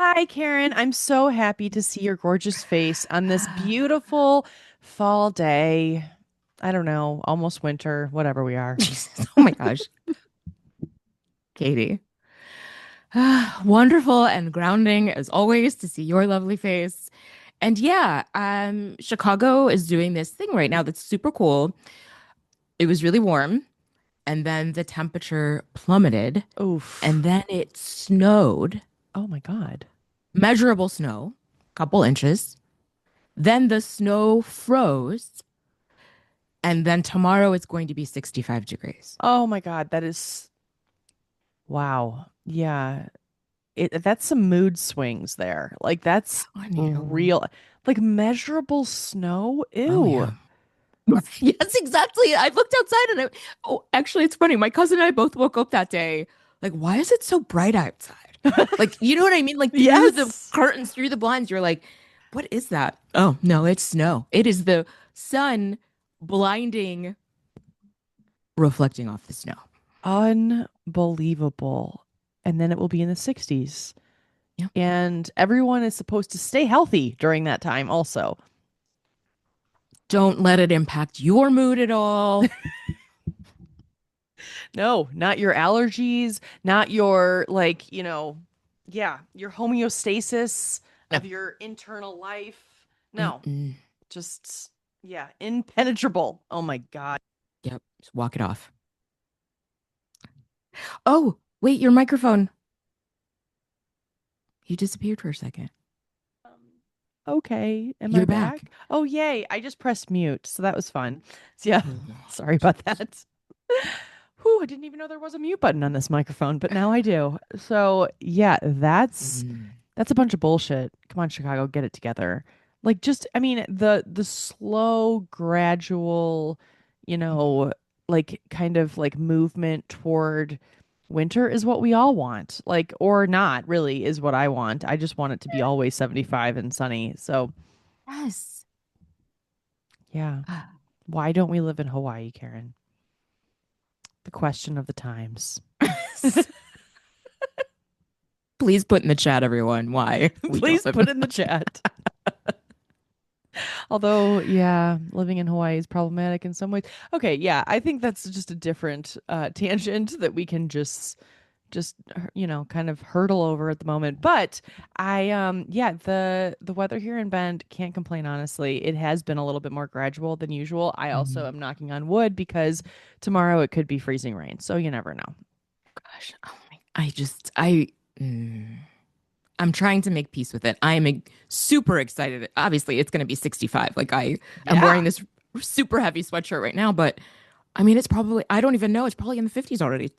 Hi, Karen. I'm so happy to see your gorgeous face on this beautiful fall day. I don't know, almost winter, whatever we are. Jesus. Oh my gosh, Katie. Wonderful and grounding as always to see your lovely face. And yeah, Chicago is doing this thing right now that's super cool. It was really warm, and then the temperature plummeted, and Oof. then it snowed, Oh my God. measurable snow, couple inches. Then the snow froze, and then tomorrow it's going to be 65 degrees. Oh my God. That is wow. Yeah. That's some mood swings there. Like that's I know. real. Like measurable snow. Oh Ew. yeah. Yes, exactly. I looked outside and oh, actually, it's funny. My cousin and I both woke up that day. Like, why is it so bright outside? Like, you know what I mean? Like, through the Yes. curtains, through the blinds, you're like, what is that? Oh, no, it's snow. It is the sun blinding, reflecting off the snow. Unbelievable. And then it will be in the 60s. Yeah. And everyone is supposed to stay healthy during that time also. Don't let it impact your mood at all. No, not your allergies, not your yeah, your homeostasis No. of your internal life. No, Mm-mm. just yeah, impenetrable. Oh my God. Yep. Just walk it off. Oh, wait, your microphone. You disappeared for a second. Um, okay, am I You're back. back? Oh yay, I just pressed mute, so that was fun. So, yeah, Mm. sorry about that. Whew, I didn't even know there was a mute button on this microphone, but now I do. So yeah, that's a bunch of bullshit. Come on, Chicago, get it together. Like just I mean, the slow, gradual, you know, like kind of like movement toward winter is what we all want. Like or not really is what I want. I just want it to be always 75 and sunny. So, Yes. yeah. Why don't we live in Hawaii, Karen? The question of the times. Please put in the chat, everyone, why we don't Please live put in. in the chat. Although, yeah, living in Hawaii is problematic in some ways. Okay, yeah, I think that's just a different tangent that we can just kind of hurdle over at the moment. But yeah, the weather here in Bend can't complain honestly. It has been a little bit more gradual than usual. I also Mhm. am knocking on wood because tomorrow it could be freezing rain, so you never know. Gosh, oh my, mm, I'm trying to make peace with it. I am super excited. Obviously, it's going to be 65. Like I am Yeah. wearing this super heavy sweatshirt right now, but I mean, it's probably, I don't even know. It's probably in the 50s already.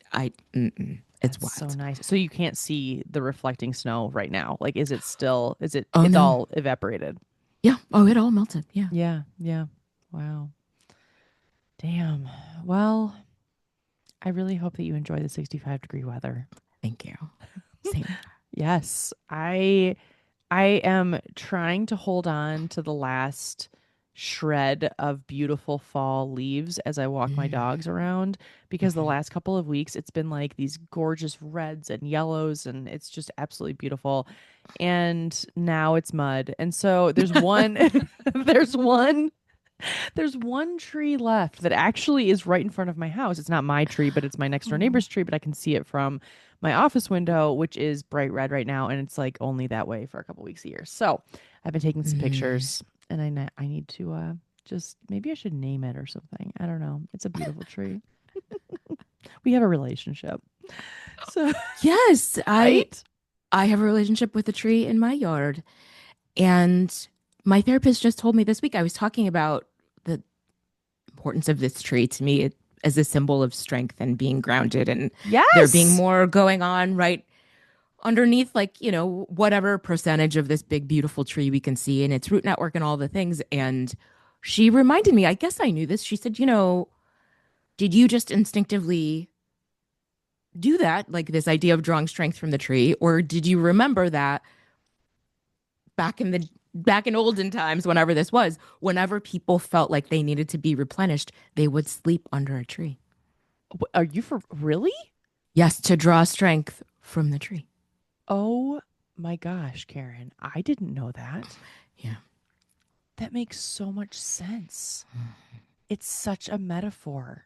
It's That's so wild. nice. So you can't see the reflecting snow right now. Like, is it still, Oh it's no. all evaporated? Yeah. Oh, it all melted. Yeah. Yeah, yeah. Wow. Damn. Well, I really hope that you enjoy the 65-degree weather. Thank you. Same. Yes, I am trying to hold on to the last shred of beautiful fall leaves as I walk my Mm, dogs around because the mhm. last couple of weeks it's been like these gorgeous reds and yellows and it's just absolutely beautiful. And now it's mud. And so there's one there's one there's one tree left that actually is right in front of my house. It's not my tree, but it's my next door Oh. neighbor's tree, but I can see it from my office window, which is bright red right now, and it's like only that way for a couple weeks a year. So I've been taking some Mm. pictures, and I need to just maybe I should name it or something. I don't know. It's a beautiful tree. We have a relationship, so Yes, right. I have a relationship with a tree in my yard. And my therapist just told me this week, I was talking about the importance of this tree to me as a symbol of strength and being grounded and there being Yes. more going on right underneath, like, whatever percentage of this big, beautiful tree we can see and its root network and all the things. And she reminded me, I guess I knew this. She said, did you just instinctively do that? Like this idea of drawing strength from the tree? Or did you remember that back in olden times, whenever this was, whenever people felt like they needed to be replenished, they would sleep under a tree. Are you for really? Yes, to draw strength from the tree. Oh My gosh, Karen, I didn't know that. Yeah. That makes so much sense. It's such a metaphor.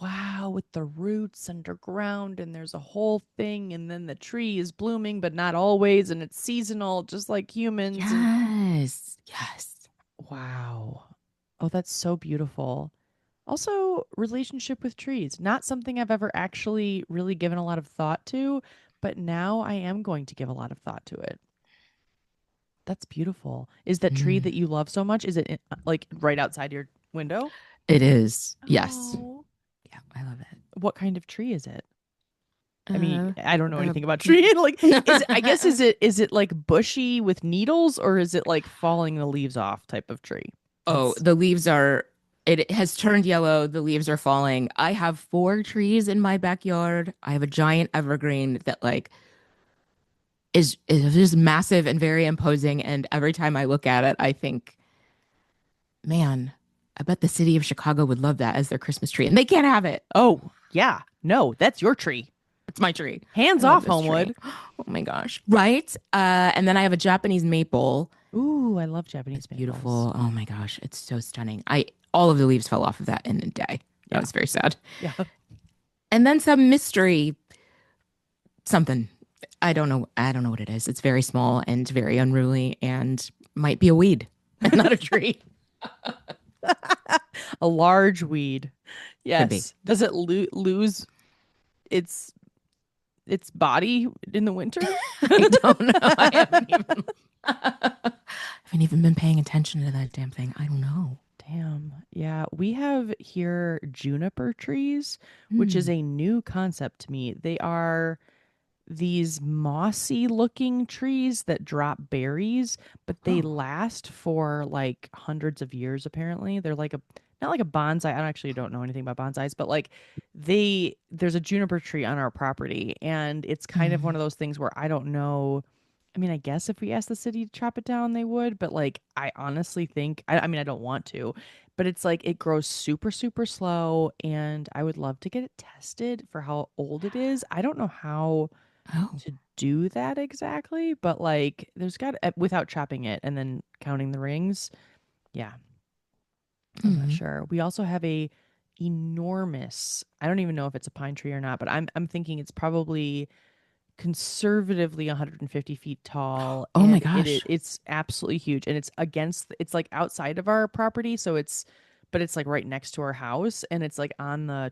Wow, with the roots underground, and there's a whole thing, and then the tree is blooming, but not always, and it's seasonal, just like humans. And Yes. Yes. wow. Oh, that's so beautiful. Also, relationship with trees, not something I've ever actually really given a lot of thought to, but now I am going to give a lot of thought to it. That's beautiful. Is that tree Mm. that you love so much, is it like right outside your window? It is. Yes. Oh, Yeah, I love it. what kind of tree is it? I mean, Uh, I don't know uh, anything about tree. Like, is it, I guess, is it like bushy with needles, or is it like falling the leaves off type of tree? oh, That's the leaves are, it has turned yellow. The leaves are falling. I have four trees in my backyard. I have a giant evergreen that like is just massive and very imposing. And every time I look at it, I think, man, I bet the city of Chicago would love that as their Christmas tree. And they can't have it. oh, yeah. No, that's your tree. It's my tree. I Hands love off, this tree. Homewood. Oh my gosh. Right? And then I have a Japanese maple. Ooh, I love It's Japanese maples. beautiful. Oh my gosh. It's so stunning. I all of the leaves fell off of that in a day. That Yeah. was very sad. Yeah. And then some mystery something. I don't know. I don't know what it is. It's very small and very unruly and might be a weed and not a tree. A large weed. Could be. Yes. Does it lose its its body in the winter? I don't know. I haven't even I haven't even been paying attention to that damn thing. I don't know. Damn. Yeah, we have here juniper trees, which is Hmm. a new concept to me. They are these mossy looking trees that drop berries, but they Oh. last for like hundreds of years apparently. They're like a not like a bonsai. I actually don't know anything about bonsais, but like there's a juniper tree on our property, and it's kind of one Hmm. of those things where I don't know. I mean, I guess if we asked the city to chop it down, they would, but like I honestly think I mean I don't want to, but it's like it grows super, super slow, and I would love to get it tested for how old it is. I don't know how Oh. to do that exactly, but like there's got without chopping it and then counting the rings. Yeah, I'm not Hmm. sure. We also have a enormous, I don't even know if it's a pine tree or not, but I'm thinking it's probably conservatively 150 feet tall, Oh my and gosh. it's absolutely huge, and it's against it's like outside of our property, so it's but it's like right next to our house, and it's like on the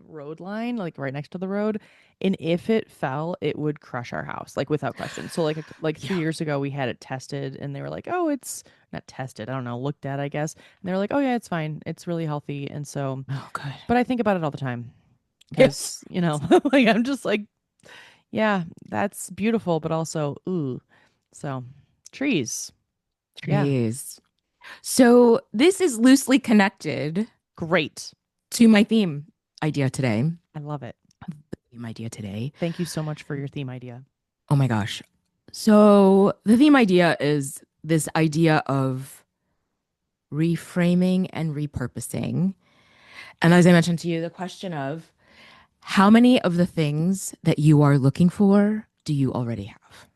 road line, like right next to the road, and if it fell it would crush our house like without question. So like three Yeah. years ago we had it tested, and they were like, oh, it's not tested, I don't know, looked at, I guess, and they were like, oh yeah, it's fine, it's really healthy. And so Oh, good. but I think about it all the time Yes. because like I'm just like, yeah, that's beautiful, but also, ooh. So, trees. Yeah, Trees. So this is loosely connected great. to my theme idea today. I love it. The theme idea today. Thank you so much for your theme idea. Oh my gosh. So the theme idea is this idea of reframing and repurposing. And as I mentioned to you, the question of how many of the things that you are looking for do you already have?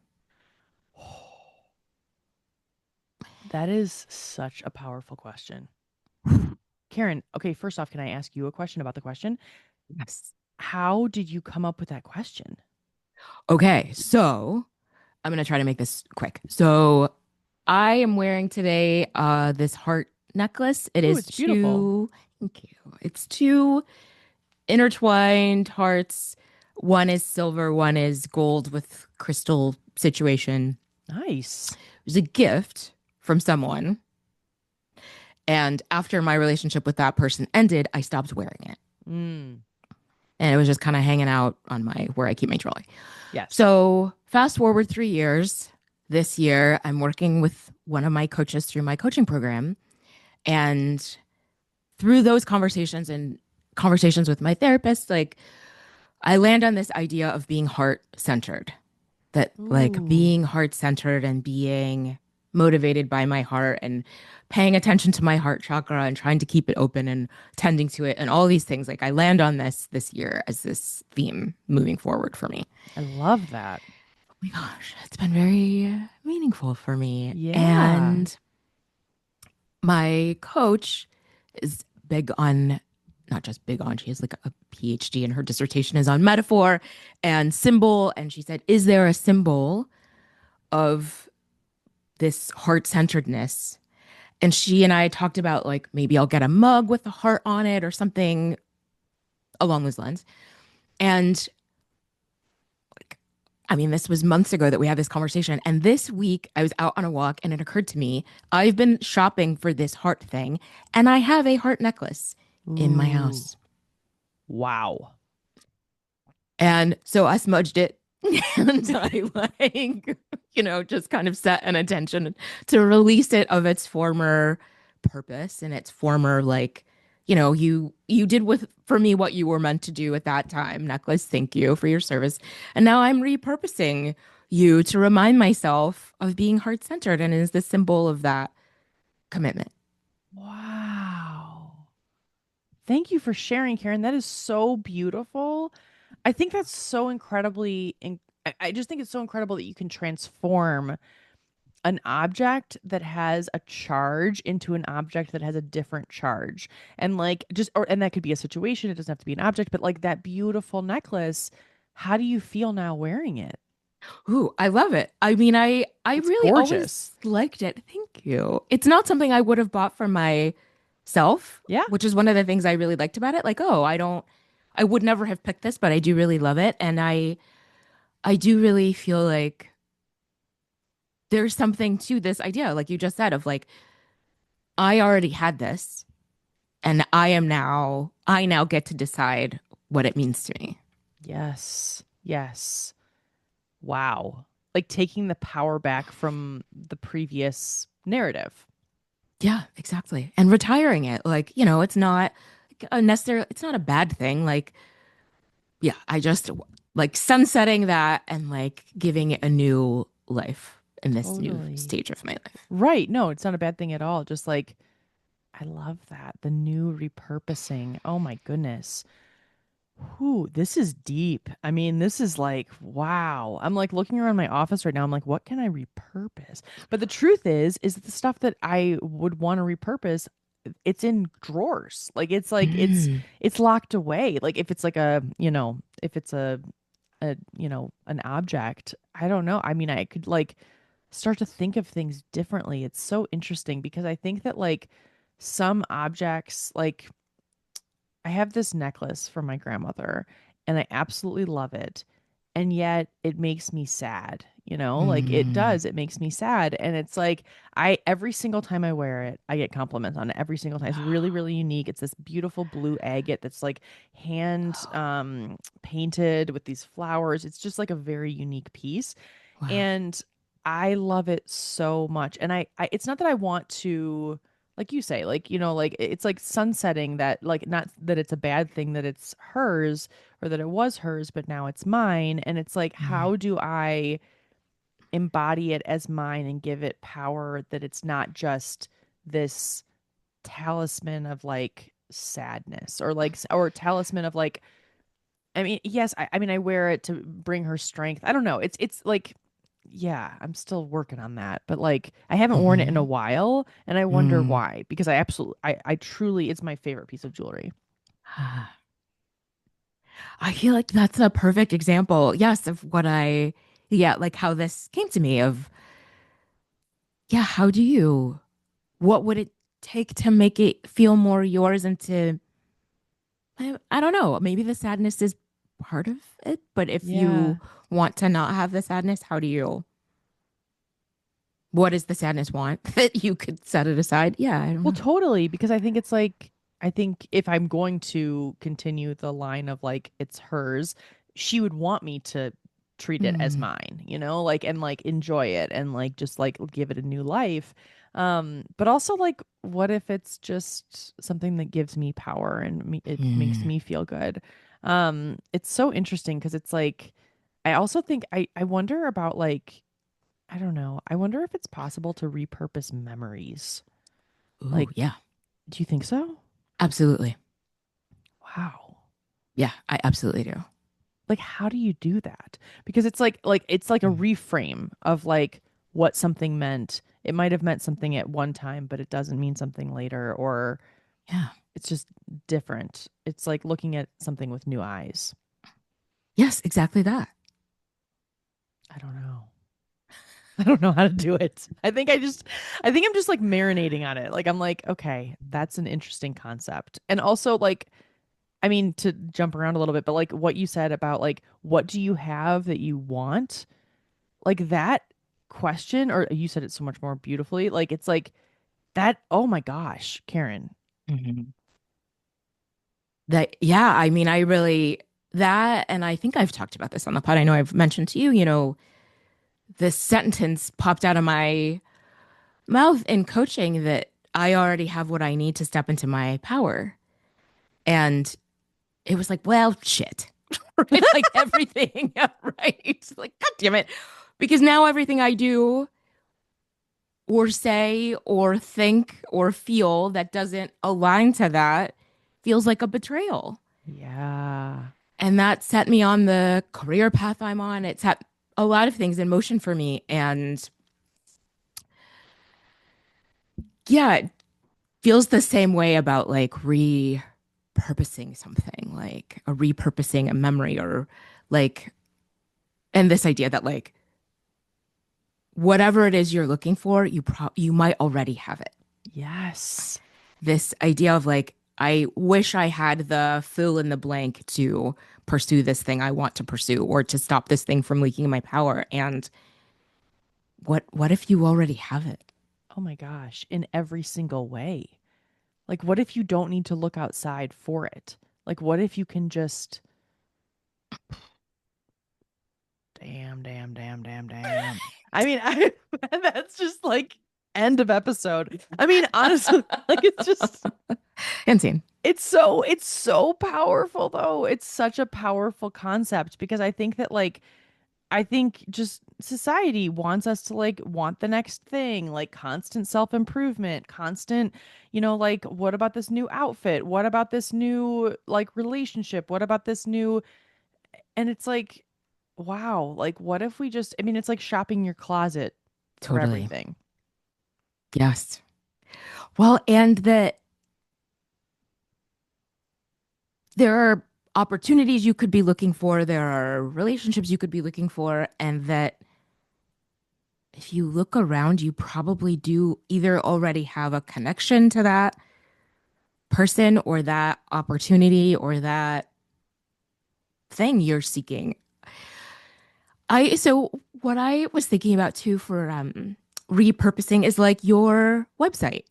That is such a powerful question. Karen, okay, first off, can I ask you a question about the question? Yes. How did you come up with that question? Okay, so I'm gonna try to make this quick. So I am wearing today this heart necklace. It Ooh, is it's beautiful. two, thank you. It's two intertwined hearts. One is silver, one is gold with crystal situation. Nice. It was a gift from someone. And after my relationship with that person ended, I stopped wearing it. Mm, And it was just kind of hanging out on my where I keep my jewelry. yes. So fast forward 3 years. This year, I'm working with one of my coaches through my coaching program. And through those conversations and conversations with my therapist, like I land on this idea of being heart centered, that like Ooh, being heart centered and being motivated by my heart and paying attention to my heart chakra and trying to keep it open and tending to it and all these things. Like I land on this year as this theme moving forward for me. I love that. my gosh, it's been very meaningful for me. Yeah. And my coach is big on, not just big on, she has like a PhD and her dissertation is on metaphor and symbol. And she said, is there a symbol of this heart centeredness? And she and I talked about like maybe I'll get a mug with a heart on it or something along those lines. And like, I mean, this was months ago that we had this conversation. And this week I was out on a walk and it occurred to me I've been shopping for this heart thing and I have a heart necklace in my Ooh. house. Wow. And so I smudged it and I like, just kind of set an intention to release it of its former purpose and its former like, you did with for me what you were meant to do at that time, necklace. Thank you for your service. And now I'm repurposing you to remind myself of being heart centered and is the symbol of that commitment. Wow. Thank you for sharing, Karen. That is so beautiful. I think that's so I just think it's so incredible that you can transform an object that has a charge into an object that has a different charge. And like just or and that could be a situation, it doesn't have to be an object, but like that beautiful necklace, how do you feel now wearing it? Ooh, I love it. I mean, I It's really always gorgeous. liked it. Thank you. It's not something I would have bought for myself, Yeah. which is one of the things I really liked about it. Like, oh, I would never have picked this, but I do really love it. And I do really feel like there's something to this idea, like you just said, of like, I already had this and I now get to decide what it means to me. Yes. Yes. Wow. Like taking the power back from the previous narrative. Yeah, exactly. And retiring it, like, it's not a necessarily, it's not a bad thing. Like, yeah, I just like sunsetting that and like giving it a new life in this new Totally. stage of my life. Right. No, it's not a bad thing at all. Just like, I love that. The new repurposing. Oh my goodness. Whew, this is deep. I mean, this is like, wow. I'm like looking around my office right now. I'm like, what can I repurpose? But the truth is that the stuff that I would want to repurpose, it's in drawers. Like Mm, it's locked away. Like if it's like if it's an object, I don't know. I mean, I could like start to think of things differently. It's so interesting because I think that like some objects, like I have this necklace from my grandmother and I absolutely love it. And yet it makes me sad, like it mm, does. It makes me sad. And it's like, every single time I wear it, I get compliments on it every single time. It's really, really unique. It's this beautiful blue agate that's like hand painted with these flowers. It's just like a very unique piece. wow. And I love it so much. And it's not that I want to, like you say, like, like it's like sunsetting that, like, not that it's a bad thing that it's hers or that it was hers, but now it's mine. And it's like, Mm, how do I embody it as mine and give it power that it's not just this talisman of like sadness or like, or talisman of like, I mean, yes, I mean, I wear it to bring her strength. I don't know. It's like, yeah, I'm still working on that, but like, I haven't worn it in a mhm, while, and I wonder mm. why. Because I truly, it's my favorite piece of jewelry. I feel like that's a perfect example, yes, of yeah, like how this came to me of, yeah, what would it take to make it feel more yours and to, I don't know, maybe the sadness is part of it, but if Yeah. you want to not have the sadness, what does the sadness want that you could set it aside? Yeah, I don't Well, know. totally, because I think it's like, I think if I'm going to continue the line of like it's hers, she would want me to treat it as Mm, mine, like, and like enjoy it and like just like give it a new life. But also like, what if it's just something that gives me power and it makes mm. me feel good? It's so interesting because it's like, I also think I wonder about like, I don't know. I wonder if it's possible to repurpose memories. Ooh, Like, yeah, do you think so? absolutely. Wow. Yeah, I absolutely do. Like, how do you do that? Because it's like a Mm. reframe of like what something meant. It might have meant something at one time, but it doesn't mean something later, or Yeah. it's just different. It's like looking at something with new eyes. Yes, exactly that. I don't know. I don't know how to do it. I think I'm just like marinating on it. Like I'm like, okay, that's an interesting concept. And also like, I mean, to jump around a little bit, but like what you said about like, what do you have that you want? Like that question, or you said it so much more beautifully. Like it's like that. Oh my gosh, Karen. Mhm. That, yeah, I mean, I really, that, and I think I've talked about this on the pod. I know I've mentioned to you, this sentence popped out of my mouth in coaching that I already have what I need to step into my power. And it was like, well, shit. Right? Like everything. Right. Like, God damn it. Because now everything I do or say or think or feel that doesn't align to that feels like a betrayal. Yeah. And that set me on the career path I'm on. It set a lot of things in motion for me. And yeah, it feels the same way about like repurposing something, like a repurposing a memory or like, and this idea that like whatever it is you're looking for, you might already have it. Yes. This idea of like, I wish I had the fill in the blank to pursue this thing I want to pursue or to stop this thing from leaking my power. And what if you already have it? Oh my gosh, in every single way. Like, what if you don't need to look outside for it? Like, what if you can just, damn, damn, damn, damn, damn. I mean, that's just like end of episode. I mean, honestly, like it's just, Insane. it's so powerful though. It's such a powerful concept because I think that like I think just society wants us to like want the next thing, like constant self-improvement, constant, like what about this new outfit? What about this new like relationship? What about this new and it's like wow, like what if we just I mean it's like shopping your closet for Totally. everything. Yes. Well, and that there are opportunities you could be looking for, there are relationships you could be looking for, and that if you look around, you probably do either already have a connection to that person or that opportunity or that thing you're seeking. So what I was thinking about too for repurposing is like your website.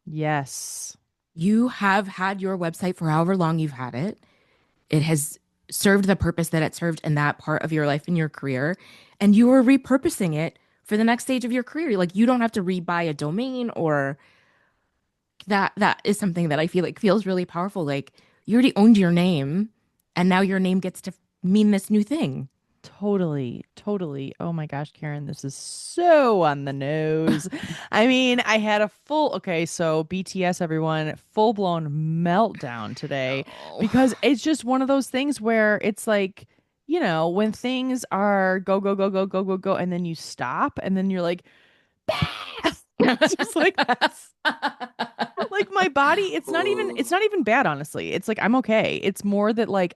Yes. You have had your website for however long you've had it. It has served the purpose that it served in that part of your life and your career, and you are repurposing it for the next stage of your career. Like you don't have to rebuy a domain or that is something that I feel like feels really powerful. Like you already owned your name and now your name gets to mean this new thing. Totally, totally. Oh my gosh, Karen, this is so on the nose. I mean, I had a okay, so BTS, everyone, full blown meltdown today Oh. because it's just one of those things where it's like, when things are go, go, go, go, go, go, go, and then you stop and then you're like, it's just like that's like my body, it's not even bad, honestly. It's like I'm okay. It's more that like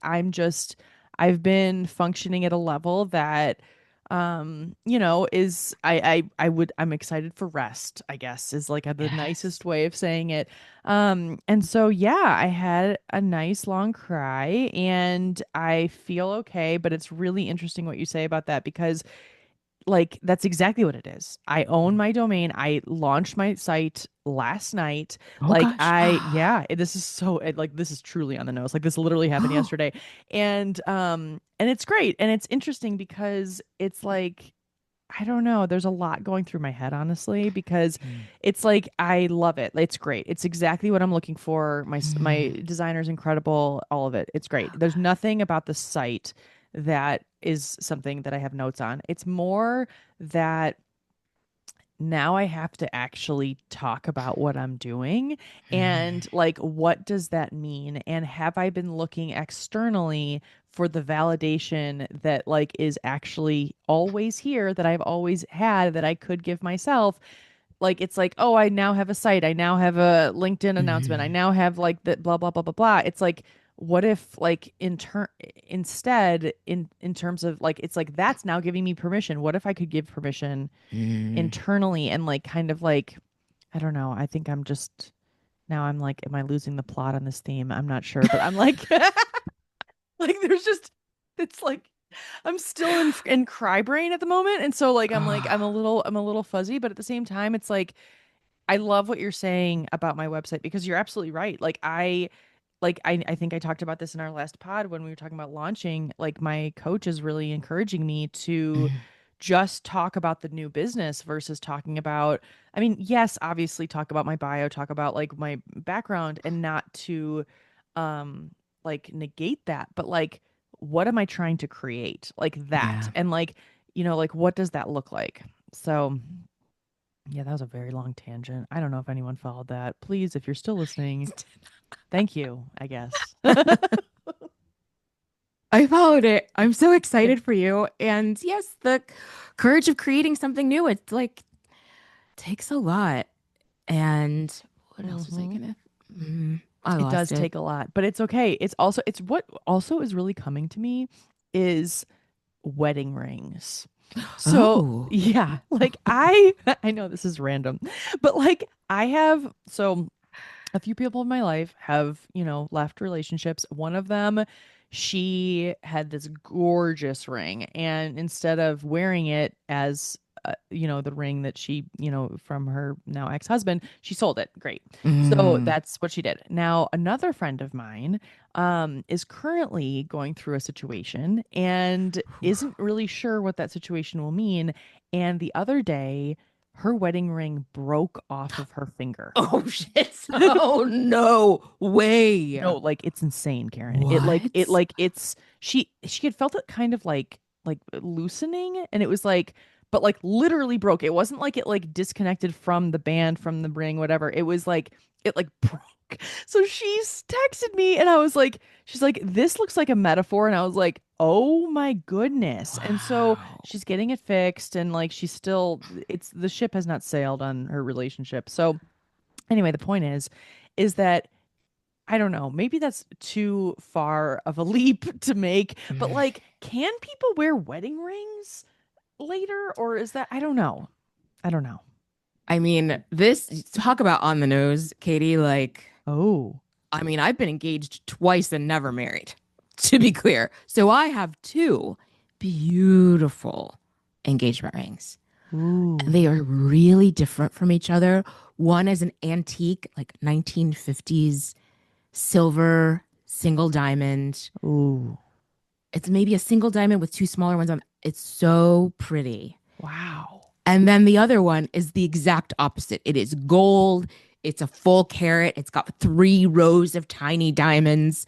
I've been functioning at a level that is I'm excited for rest, I guess, is like the Yes. nicest way of saying it. And so yeah, I had a nice long cry and I feel okay, but it's really interesting what you say about that because like that's exactly what it is. I own my domain. I launched my site last night. Oh Like gosh. yeah, this is like this is truly on the nose. Like this literally happened Oh. yesterday. And it's great and it's interesting because it's like I don't know, there's a lot going through my head honestly because Mm. it's like I love it. It's great. It's exactly what I'm looking for. My Mm. designer's incredible, all of it. It's great. Oh There's gosh. nothing about the site that is something that I have notes on. It's more that now I have to actually talk about what I'm doing Mm. and like what does that mean? And have I been looking externally for the validation that like is actually always here that I've always had that I could give myself. Like it's like, oh, I now have a site, I now have a LinkedIn announcement, I Mhm. now have like that blah blah blah blah blah. It's like, what if like instead in terms of like it's like that's now giving me permission. What if I could give permission Mhm. internally and like kind of like I don't know. I think I'm just now I'm like, am I losing the plot on this theme? I'm not sure, but I'm like like there's just it's like I'm still in cry brain at the moment. And so like Ah. I'm a little fuzzy, but at the same time it's like I love what you're saying about my website because you're absolutely right. I think I talked about this in our last pod when we were talking about launching. Like my coach is really encouraging me to Mhm. just talk about the new business versus talking about, I mean, yes, obviously talk about my bio, talk about like my background and not to um like negate that, but like what am I trying to create? Like that. Yeah. And like, like what does that look like? So yeah, that was a very long tangent. I don't know if anyone followed that. Please, if you're still listening, thank you, I guess. I followed it. I'm so Good. excited for you. And yes, the courage of creating something new, it's like takes a lot. And what else was I Hmm. gonna? I It lost does it. take a lot, but it's okay. It's what also is really coming to me is wedding rings. So, Oh. yeah, like I know this is random, but like I have so a few people in my life have, left relationships. One of them, she had this gorgeous ring, and instead of wearing it as the ring that she, from her now ex-husband, she sold it. Great. So Mm. that's what she did. Now, another friend of mine is currently going through a situation and Whew. isn't really sure what that situation will mean. And the other day, her wedding ring broke off of her finger. Oh shit. Oh no way. No, like it's insane, Karen. What? It's she had felt it kind of like loosening and it was like but like literally broke. It wasn't like it like disconnected from the band, from the ring, whatever. It was like it like broke. So she's texted me and I was like, she's like, this looks like a metaphor. And I was like, oh my goodness. And so Wow. she's getting it fixed and like she's still it's the ship has not sailed on her relationship. So anyway, the point is that I don't know. Maybe that's too far of a leap to make, but Mm. like, can people wear wedding rings later? Or is that, I don't know. I don't know. I mean, this talk about on the nose, Katie. Like, Oh, I mean, I've been engaged twice and never married, to be clear. So I have two beautiful engagement rings. ooh, They are really different from each other. One is an antique, like 1950s silver single diamond. ooh. It's maybe a single diamond with two smaller ones on. It's so pretty. Wow. And then the other one is the exact opposite. It is gold. It's a full carat. It's got three rows of tiny diamonds.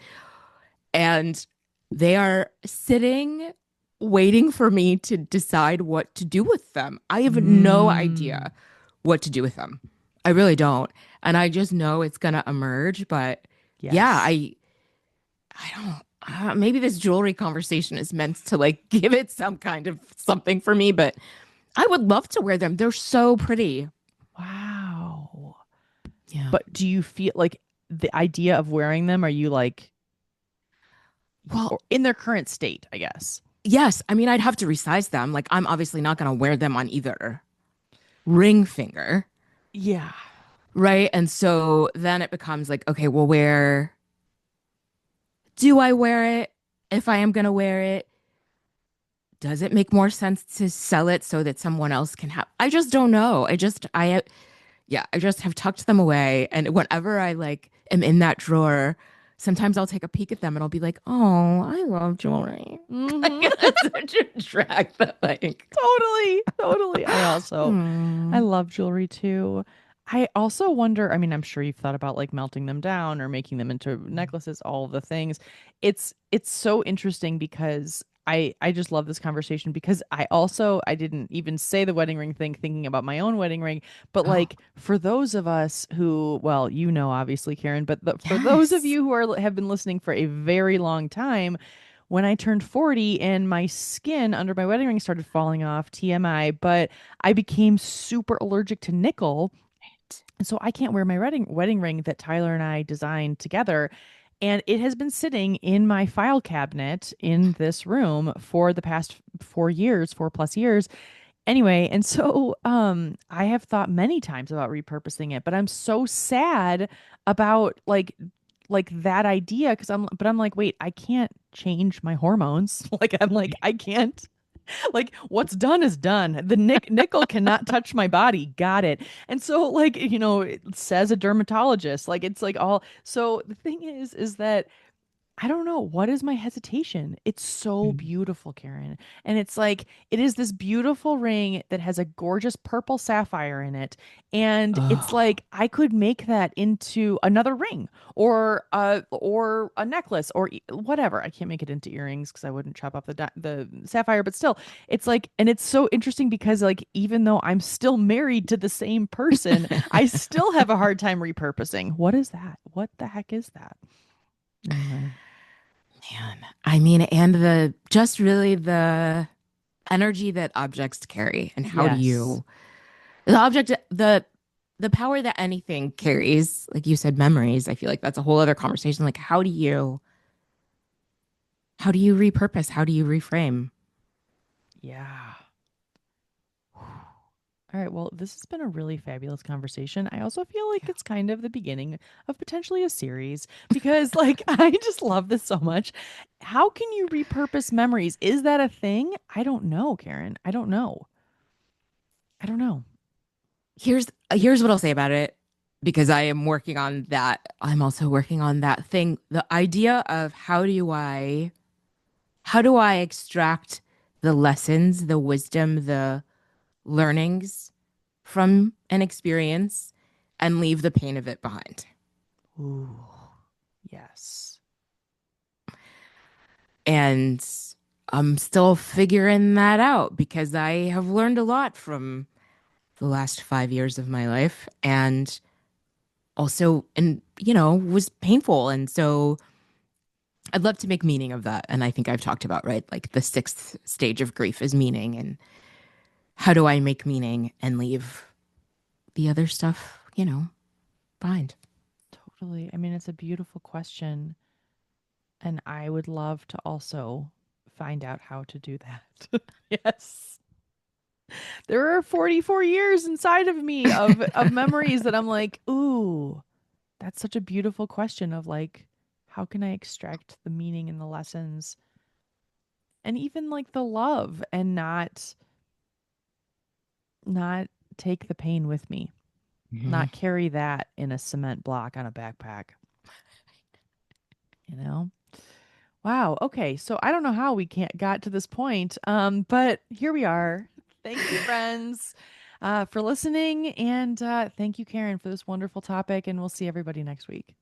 And they are sitting, waiting for me to decide what to do with them. I have no Mm, idea what to do with them. I really don't. And I just know it's going to emerge. But yeah, yes. I don't. Maybe this jewelry conversation is meant to like give it some kind of something for me, but I would love to wear them. They're so pretty. Wow. Yeah. But do you feel like the idea of wearing them, are you like, Well, or in their current state, I guess? yes. I mean, I'd have to resize them. Like, I'm obviously not going to wear them on either ring finger, Yeah. right? And so then it becomes like, okay, well, where do I wear it? If I am going to wear it, does it make more sense to sell it so that someone else can have? I just don't know. Yeah, I just have tucked them away. And whenever I like am in that drawer, sometimes I'll take a peek at them and I'll be like, oh, I love jewelry. Mm-hmm. It's such a drag that like, Totally, totally. I hmm. love jewelry too. I also wonder, I mean, I'm sure you've thought about like melting them down or making them into necklaces, all of the things. It's so interesting because I just love this conversation because I didn't even say the wedding ring thing thinking about my own wedding ring, but Oh, like for those of us who, well, obviously, Karen, but for those of yes. you who have been listening for a very long time, when I turned 40 and my skin under my wedding ring started falling off, TMI, but I became super allergic to nickel. And so I can't wear my wedding ring that Tyler and I designed together. And it has been sitting in my file cabinet in this room for the past 4 years, 4+ years. Anyway, and so I have thought many times about repurposing it, but I'm so sad about like that idea because I'm like, wait, I can't change my hormones. Like I'm like, I can't. Like what's done is done. The nickel cannot touch my body. Got it. And so like, it says a dermatologist. Like it's like all so the thing is that I don't know. What is my hesitation? It's so Mm. beautiful, Karen. And it's like, it is this beautiful ring that has a gorgeous purple sapphire in it. And it's Oh. like, I could make that into another ring or a necklace or whatever. I can't make it into earrings because I wouldn't chop off the sapphire, but still, it's like, and it's so interesting because like, even though I'm still married to the same person, I still have a hard time repurposing. What is that? What the heck is that? Anyway. Man, I mean, and the just really the energy that objects carry, and how do Yes. you the object the power that anything carries, like you said, memories. I feel like that's a whole other conversation. Like, how do you repurpose? How do you reframe? Yeah. All right. Well, this has been a really fabulous conversation. I also feel like Yeah. it's kind of the beginning of potentially a series because, like, I just love this so much. How can you repurpose memories? Is that a thing? I don't know, Karen. I don't know. I don't know. Here's what I'll say about it, because I am working on that. I'm also working on that thing. The idea of how do I extract the lessons, the wisdom, the learnings from an experience and leave the pain of it behind. Ooh, yes. And I'm still figuring that out because I have learned a lot from the last 5 years of my life, and also, and was painful. And so I'd love to make meaning of that. And I think I've talked about, right? Like the sixth stage of grief is meaning. And how do I make meaning and leave the other stuff, behind? Totally. I mean, it's a beautiful question. And I would love to also find out how to do that. Yes. There are 44 years inside of me of memories that I'm like, ooh, that's such a beautiful question of like, how can I extract the meaning and the lessons and even like the love and not take the pain with me, Mhm. not carry that in a cement block on a backpack, you know? Wow. Okay. So I don't know how we can't got to this point. But here we are. Thank you, friends, for listening. And thank you, Karen, for this wonderful topic. And we'll see everybody next week.